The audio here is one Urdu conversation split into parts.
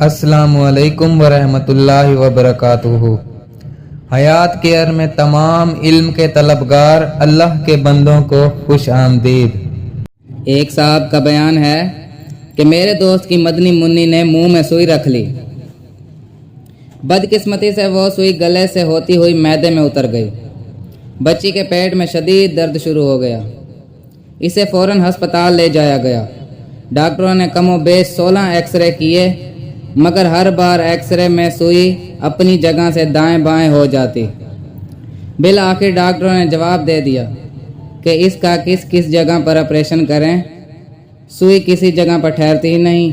السلام علیکم ورحمۃ اللہ وبرکاتہ۔ حیات کیئر میں تمام علم کے طلبگار اللہ کے بندوں کو خوش آمدید۔ ایک صاحب کا بیان ہے کہ میرے دوست کی مدنی منی نے منہ میں سوئی رکھ لی۔ بدقسمتی سے وہ سوئی گلے سے ہوتی ہوئی معدے میں اتر گئی۔ بچی کے پیٹ میں شدید درد شروع ہو گیا۔ اسے فوراً ہسپتال لے جایا گیا۔ ڈاکٹروں نے کم و بیش 16 ایکس رے کیے، مگر ہر بار ایکس رے میں سوئی اپنی جگہ سے دائیں بائیں ہو جاتی۔ بالآخر ڈاکٹروں نے جواب دے دیا کہ اس کا کس جگہ پر آپریشن کریں، سوئی کسی جگہ پر ٹھہرتی ہی نہیں۔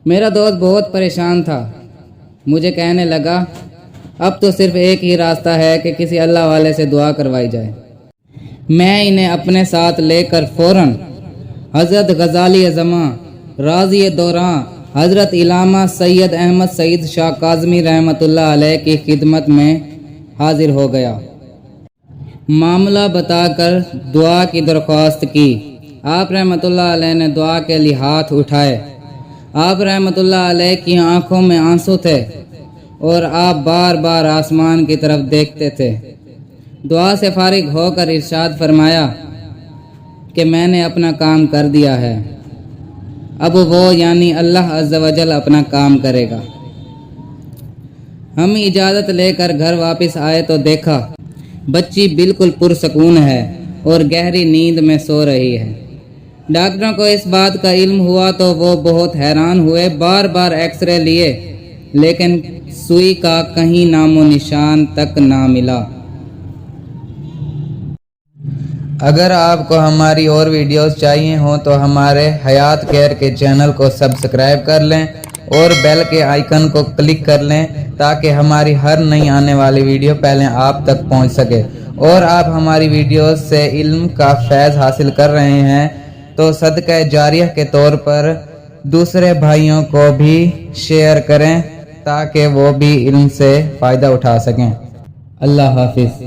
میرا دوست بہت پریشان تھا۔ مجھے کہنے لگا اب تو صرف ایک ہی راستہ ہے کہ کسی اللہ والے سے دعا کروائی جائے۔ میں انہیں اپنے ساتھ لے کر فوراً حضرت غزالی زماں راضی دوراں حضرت علامہ سید احمد سعید شاہ کاظمی رحمۃ اللہ علیہ کی خدمت میں حاضر ہو گیا۔ معاملہ بتا کر دعا کی درخواست کی۔ آپ رحمۃ اللہ علیہ نے دعا کے لیے ہاتھ اٹھائے۔ آپ رحمۃ اللہ علیہ کی آنکھوں میں آنسو تھے اور آپ بار بار آسمان کی طرف دیکھتے تھے۔ دعا سے فارغ ہو کر ارشاد فرمایا کہ میں نے اپنا کام کر دیا ہے، اب وہ یعنی اللہ عز و جل اپنا کام کرے گا۔ ہم اجازت لے کر گھر واپس آئے تو دیکھا بچی بالکل پرسکون ہے اور گہری نیند میں سو رہی ہے۔ ڈاکٹروں کو اس بات کا علم ہوا تو وہ بہت حیران ہوئے، بار بار ایکس رے لیے لیکن سوئی کا کہیں نام و نشان تک نہ ملا۔ اگر آپ کو ہماری اور ویڈیوز چاہیے ہوں تو ہمارے حیات کیئر کے چینل کو سبسکرائب کر لیں اور بیل کے آئیکن کو کلک کر لیں تاکہ ہماری ہر نئی آنے والی ویڈیو پہلے آپ تک پہنچ سکے۔ اور آپ ہماری ویڈیوز سے علم کا فیض حاصل کر رہے ہیں تو صدقہ جاریہ کے طور پر دوسرے بھائیوں کو بھی شیئر کریں تاکہ وہ بھی علم سے فائدہ اٹھا سکیں۔ اللہ حافظ۔